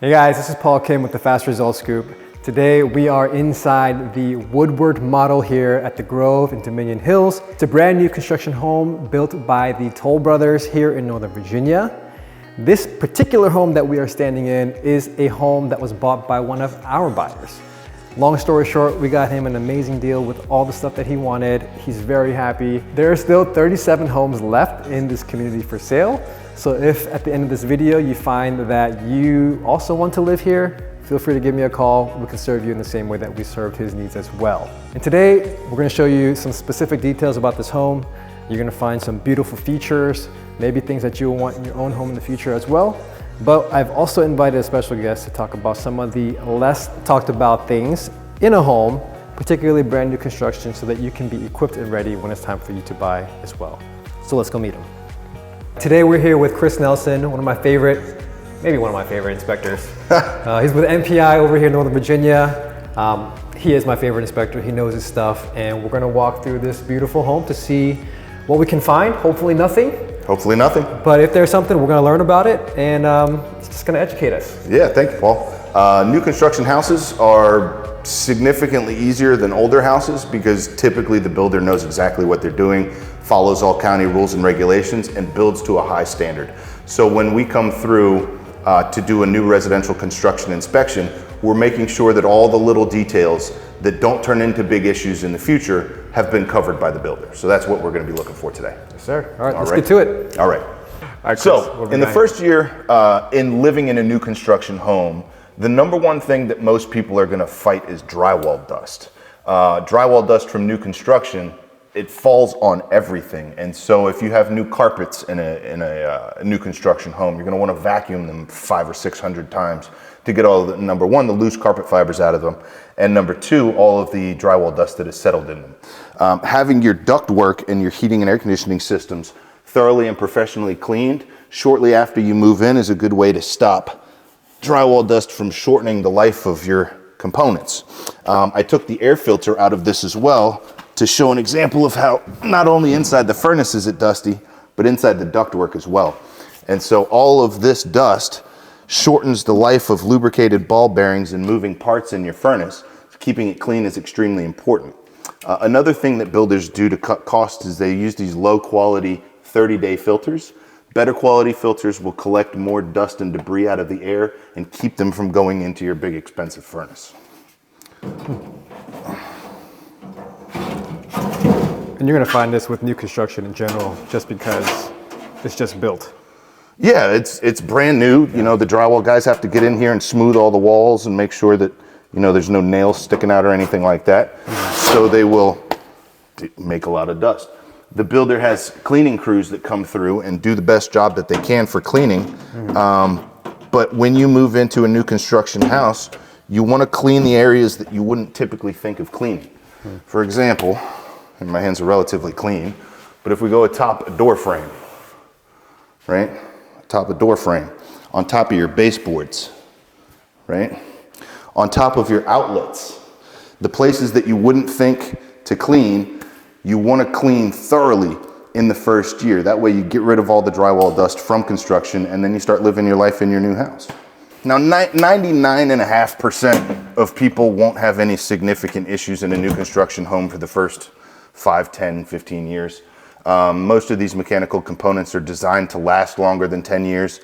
Hey guys, this is Paul Kim with the Fast Results Scoop. Today we are inside the Woodward model here at the Grove in Dominion Hills. It's a brand new construction home built by the Toll brothers here in Northern Virginia. This particular home that we are standing in is a home that was bought by one of our buyers. Long story short, we got him an amazing deal with all the stuff that he wanted. He's very happy. There are still 37 homes left in this community for sale. So if at the end of this video you find that you also want to live here, feel free to give me a call. We can serve you in the same way that we served his needs as well. And today we're going to show you some specific details about this home. You're going to find some beautiful features, maybe things that you'll want in your own home in the future as well. But I've also invited a special guest to talk about some of the less talked about things in a home, particularly brand new construction, so that you can be equipped and ready when it's time for you to buy as well. So let's go meet him. Today we're here with Chris Nelson, one of my favorite, maybe one of my favorite inspectors. He's with MPI over here in Northern Virginia. He is my favorite inspector. He knows his stuff, and we're gonna walk through this beautiful home to see what we can find. Hopefully nothing. Hopefully nothing. But if there's something, we're gonna learn about it, and it's just gonna educate us. Yeah, thank you, Paul. New construction houses are significantly easier than older houses because typically the builder knows exactly what they're doing, follows all county rules and regulations, and builds to a high standard. So when we come through to do a new residential construction inspection, we're making sure that all the little details that don't turn into big issues in the future have been covered by the builder. So that's what we're going to be looking for today. Yes, sir. All right, let's get to it. All right. Chris, so in the first year in living in a new construction home, the number one thing that most people are going to fight is drywall dust. Drywall dust from new construction, it falls on everything. And so if you have new carpets in a new construction home, you're going to want to vacuum them 500 or 600 times to get all the, number one, the loose carpet fibers out of them, and number two, all of the drywall dust that is settled in them. Having your ductwork and your heating and air conditioning systems thoroughly and professionally cleaned shortly after you move in is a good way to stop drywall dust from shortening the life of your components. I took the air filter out of this as well to show an example of how not only inside the furnace is it dusty, but inside the ductwork as well. And so all of this dust shortens the life of lubricated ball bearings and moving parts in your furnace. Keeping it clean is extremely important. Another thing that builders do to cut costs is they use these low quality 30-day filters. Better quality filters will collect more dust and debris out of the air and keep them from going into your big expensive furnace. And you're gonna find this with new construction in general, just because it's just built. Yeah, it's brand new. You know, the drywall guys have to get in here and smooth all the walls and make sure that, you know, there's no nails sticking out or anything like that. So they will make a lot of dust. The builder has cleaning crews that come through and do the best job that they can for cleaning. But when you move into a new construction house, you want to clean the areas that you wouldn't typically think of cleaning. For example, and my hands are relatively clean, but if we go atop a door frame, right? Atop a door frame, on top of your baseboards, right? On top of your outlets, the places that you wouldn't think to clean, you want to clean thoroughly in the first year. That way you get rid of all the drywall dust from construction, and then you start living your life in your new house. Now, 99.5% of people won't have any significant issues in a new construction home for the first 5, 10, 15 years. Most of these mechanical components are designed to last longer than 10 years.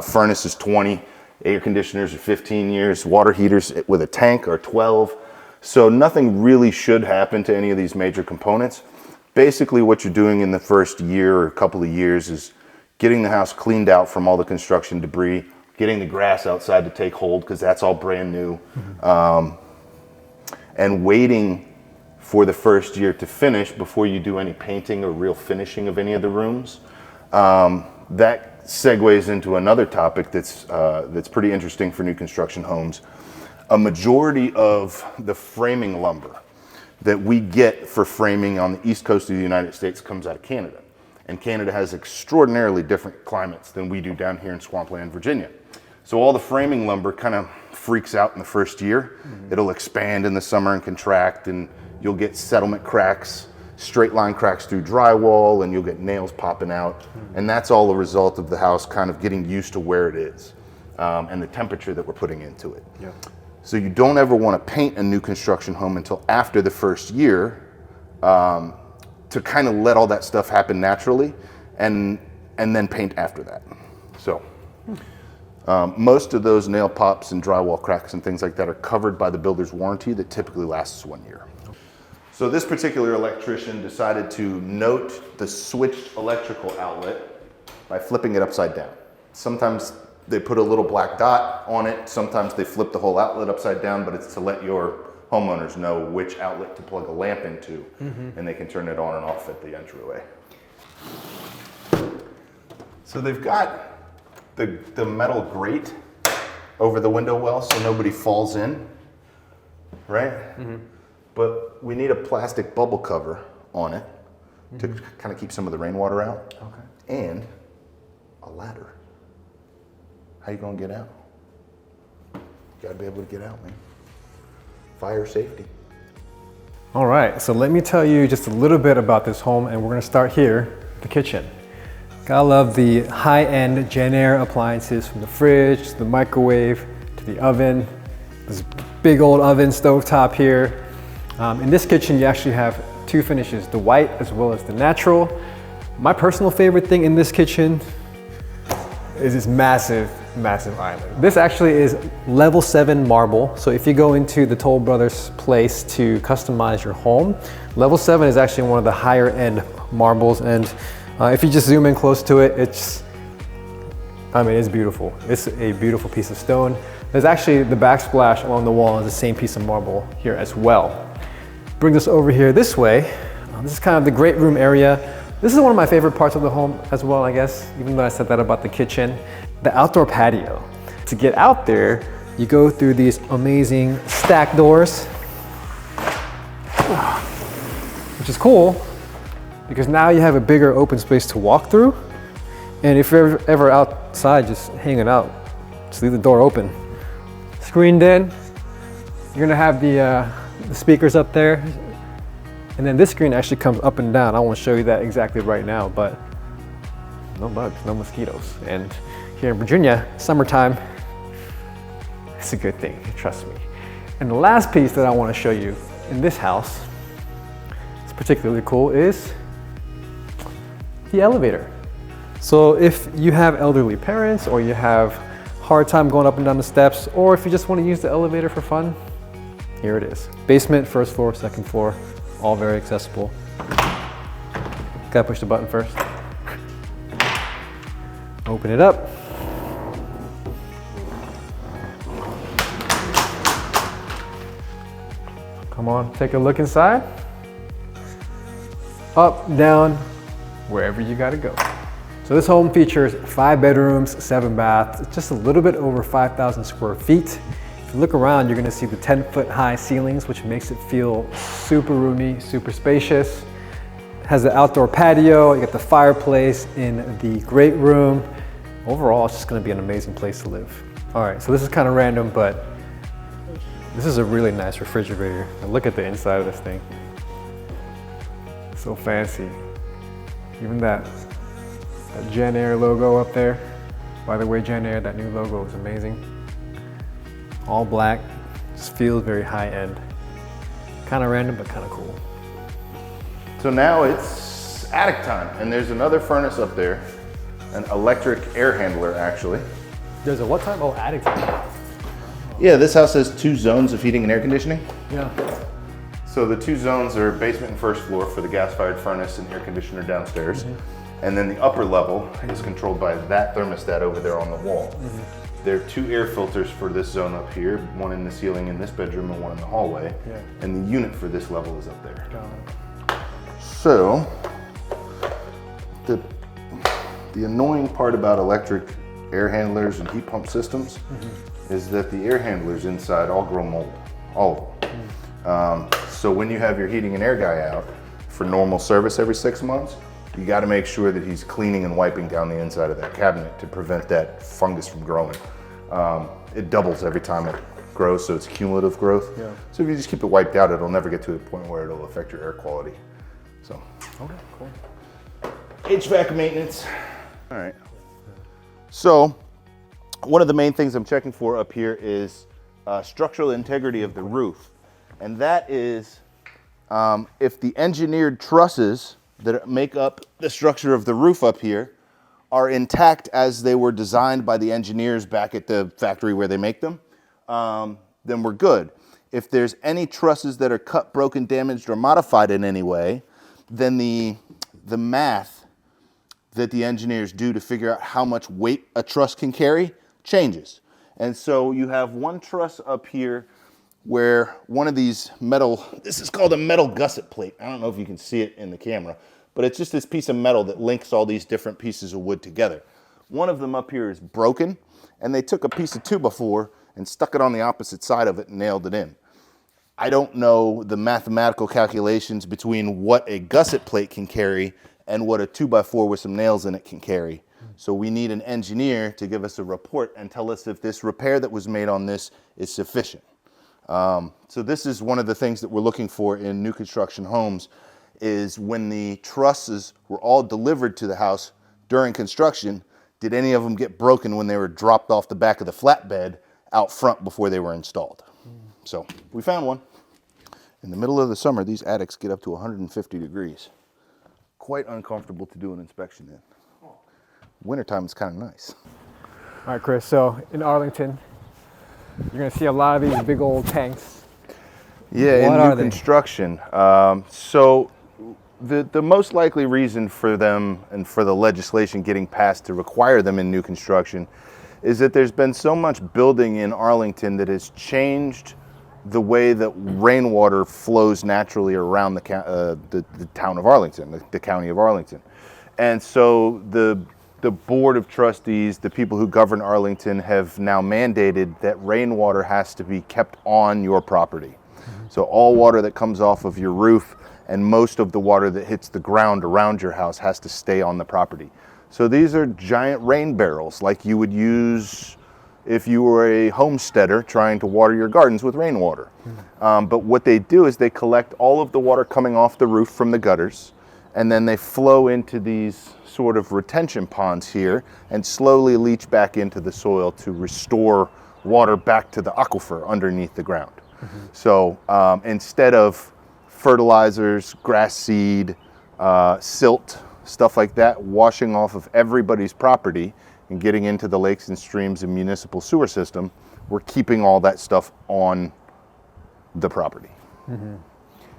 Furnace is 20, air conditioners are 15 years, water heaters with a tank are 12. So nothing really should happen to any of these major components. Basically what you're doing in the first year or a couple of years is getting the house cleaned out from all the construction debris, getting the grass outside to take hold because that's all brand new, and waiting for the first year to finish before you do any painting or real finishing of any of the rooms. That segues into another topic that's pretty interesting for new construction homes. A majority of the framing lumber that we get for framing on the east coast of the United States comes out of Canada. And Canada has extraordinarily different climates than we do down here in swampland Virginia. So all the framing lumber kind of freaks out in the first year. It'll expand in the summer and contract, and you'll get settlement cracks, straight line cracks through drywall, and you'll get nails popping out. And that's all a result of the house kind of getting used to where it is. and the temperature that we're putting into it. Yeah. So you don't ever want to paint a new construction home until after the first year, to kind of let all that stuff happen naturally, and then paint after that. So most of those nail pops and drywall cracks and things like that are covered by the builder's warranty that typically lasts 1 year. So this particular electrician decided to note the switched electrical outlet by flipping it upside down. Sometimes they put a little black dot on it, sometimes they flip the whole outlet upside down, but it's to let your homeowners know which outlet to plug a lamp into, and they can turn it on and off at the entryway. So they've got the metal grate over the window well so nobody falls in, right? But we need a plastic bubble cover on it to kind of keep some of the rainwater out. Okay. And a ladder. How you gonna get out? You gotta be able to get out, man. Fire safety. All right, so let me tell you just a little bit about this home, and we're gonna start here, the kitchen. Gotta love the high-end Jenn-Air appliances, from the fridge to the microwave to the oven. This big old oven stovetop here. In this kitchen, you actually have two finishes, the white as well as the natural. My personal favorite thing in this kitchen is this massive island. This actually is level 7 marble. So if you go into the Toll Brothers place to customize your home, level 7 is actually one of the higher end marbles. And if you just zoom in close to it, it's beautiful. It's a beautiful piece of stone. There's actually the backsplash along the wall is the same piece of marble here as well. Brings us over here this way. This is kind of the great room area. This is one of my favorite parts of the home as well, I guess, even though I said that about the kitchen. The outdoor patio. To get out there, you go through these amazing stack doors, which is cool because now you have a bigger open space to walk through. And if you're ever outside just hanging out, just leave the door open. Screened in, you're gonna have the speakers up there. And then this screen actually comes up and down. I won't show you that exactly right now, but no bugs, no mosquitoes. And here in Virginia, summertime, it's a good thing, trust me. And the last piece that I want to show you in this house, it's particularly cool, is the elevator. So if you have elderly parents or you have hard time going up and down the steps, or if you just want to use the elevator for fun, here it is. Basement, first floor, second floor, all very accessible. Gotta push the button first. Open it up. Come on, take a look inside. Up, down, wherever you gotta go. So this home features 5 bedrooms, 7 baths. It's just a little bit over 5,000 square feet. If you look around, you're gonna see the 10-foot high ceilings, which makes it feel super roomy, super spacious. It has the outdoor patio, you got the fireplace in the great room. Overall, it's just gonna be an amazing place to live. All right, so this is kind of random, but this is a really nice refrigerator. And look at the inside of this thing. So fancy. Even that Jenn-Air logo up there. By the way, Jenn-Air, that new logo is amazing. All black, just feels very high end. Kind of random, but kind of cool. So now it's attic time, and there's another furnace up there, an electric air handler actually. There's a what type? Oh, attic type. Yeah, this house has 2 zones of heating and air conditioning. Yeah. So the 2 zones are basement and first floor for the gas-fired furnace and air conditioner downstairs. And then the upper level is controlled by that thermostat over there on the wall. There are 2 air filters for this zone up here, one in the ceiling in this bedroom and one in the hallway. Yeah. And the unit for this level is up there. So, the annoying part about electric air handlers and heat pump systems is that the air handlers inside all grow mold, all of them. So when you have your heating and air guy out for normal service every 6 months, you got to make sure that he's cleaning and wiping down the inside of that cabinet to prevent that fungus from growing. It doubles every time it grows, so it's cumulative growth. Yeah. So if you just keep it wiped out, it'll never get to a point where it'll affect your air quality. So, okay, cool. HVAC maintenance. All right. So one of the main things I'm checking for up here is structural integrity of the roof. And that is if the engineered trusses that make up the structure of the roof up here are intact as they were designed by the engineers back at the factory where they make them, then we're good. If there's any trusses that are cut, broken, damaged, or modified in any way, then the math that the engineers do to figure out how much weight a truss can carry changes. And so you have one truss up here where one of these metal, this is called a metal gusset plate. I don't know if you can see it in the camera, but it's just this piece of metal that links all these different pieces of wood together. One of them up here is broken, and they took a piece of 2x4 and stuck it on the opposite side of it and nailed it in. I don't know the mathematical calculations between what a gusset plate can carry and what a 2x4 with some nails in it can carry. So we need an engineer to give us a report and tell us if this repair that was made on this is sufficient. So this is one of the things that we're looking for in new construction homes, is when the trusses were all delivered to the house during construction, did any of them get broken when they were dropped off the back of the flatbed out front before they were installed? So we found one. In the middle of the summer, these attics get up to 150 degrees. Quite uncomfortable to do an inspection in. Wintertime is kind of nice. All right, Chris, so in Arlington, you're gonna see a lot of these big old tanks. Yeah, What in are new they? construction. So the most likely reason for them and for the legislation getting passed to require them in new construction is that there's been so much building in Arlington that has changed the way that rainwater flows naturally around the town of Arlington, the county of Arlington. And so the board of trustees, the people who govern Arlington, have now mandated that rainwater has to be kept on your property. So all water that comes off of your roof and most of the water that hits the ground around your house has to stay on the property. So these are giant rain barrels like you would use if you were a homesteader trying to water your gardens with rainwater. But what they do is they collect all of the water coming off the roof from the gutters, and then they flow into these sort of retention ponds here and slowly leach back into the soil to restore water back to the aquifer underneath the ground. So instead of fertilizers, grass seed, silt, stuff like that, washing off of everybody's property and getting into the lakes and streams and municipal sewer system, we're keeping all that stuff on the property. And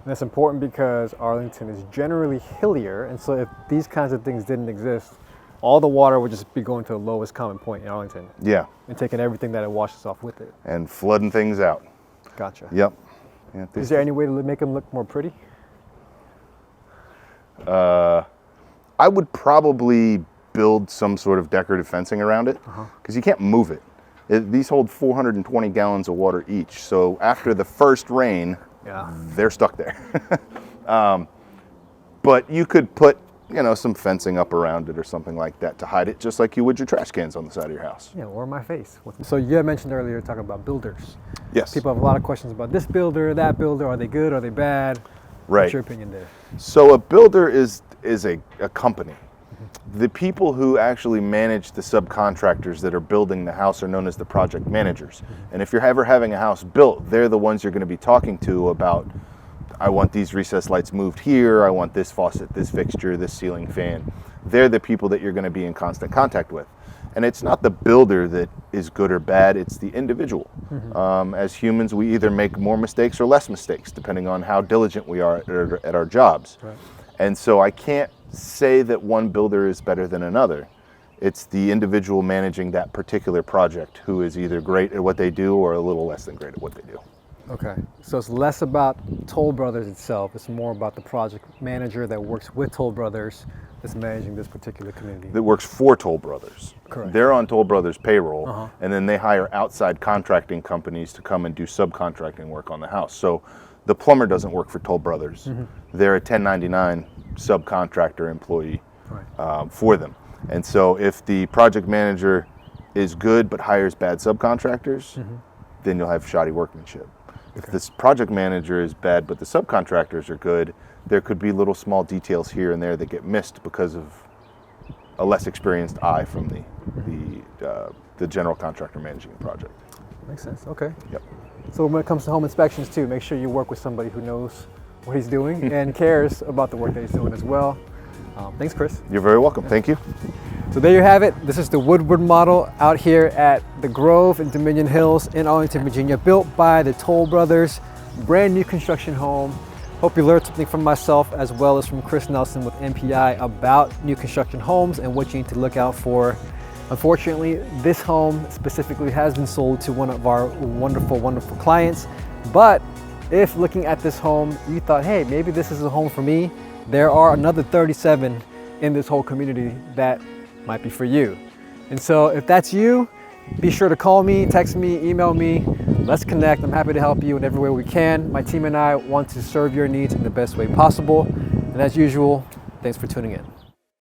that's important because Arlington is generally hillier, and so if these kinds of things didn't exist, all the water would just be going to the lowest common point in Arlington. Yeah. And taking everything that it washes off with it. And flooding things out. Gotcha. Yep. Yeah, Is there any way to make them look more pretty? I would probably build some sort of decorative fencing around it because you can't move it. These hold 420 gallons of water each. So after the first rain, they're stuck there. But you could put, some fencing up around it or something like that to hide it, just like you would your trash cans on the side of your house. Yeah, or my face. So you had mentioned earlier talking about builders. Yes. People have a lot of questions about this builder, that builder. Are they good? Are they bad? Right. What's your opinion there? So a builder is a company. The people who actually manage the subcontractors that are building the house are known as the project managers. And if you're ever having a house built, they're the ones you're going to be talking to about, I want these recessed lights moved here, I want this faucet, this fixture, this ceiling fan. They're the people that you're going to be in constant contact with. And it's not the builder that is good or bad, it's the individual. As humans, we either make more mistakes or less mistakes, depending on how diligent we are at our jobs. Right. And so I can't say that one builder is better than another. It's the individual managing that particular project who is either great at what they do or a little less than great at what they do. Okay, so it's less about Toll Brothers itself. It's more about the project manager that works with Toll Brothers that's managing this particular community. That works for Toll Brothers. Correct. They're on Toll Brothers payroll, and then they hire outside contracting companies to come and do subcontracting work on the house. So the plumber doesn't work for Toll Brothers. They're a 1099 subcontractor employee for them. And so if the project manager is good but hires bad subcontractors, then you'll have shoddy workmanship. If this project manager is bad but the subcontractors are good, there could be little small details here and there that get missed because of a less experienced eye from the general contractor managing the project. Makes sense. Okay. Yep. So when it comes to home inspections too, make sure you work with somebody who knows what he's doing and cares about the work that he's doing as well. Thanks, Chris. You're very welcome. Thank you. So there you have it. This is the Woodward model out here at the Grove in Dominion Hills in Arlington, Virginia, built by the Toll Brothers. Brand new construction home. Hope you learned something from myself as well as from Chris Nelson with MPI about new construction homes and what you need to look out for. Unfortunately, this home specifically has been sold to one of our wonderful, wonderful clients. But if looking at this home, you thought, hey, maybe this is a home for me, there are another 37 in this whole community that might be for you. And so if that's you, be sure to call me, text me, email me. Let's connect. I'm happy to help you in every way we can. My team and I want to serve your needs in the best way possible. And as usual, thanks for tuning in.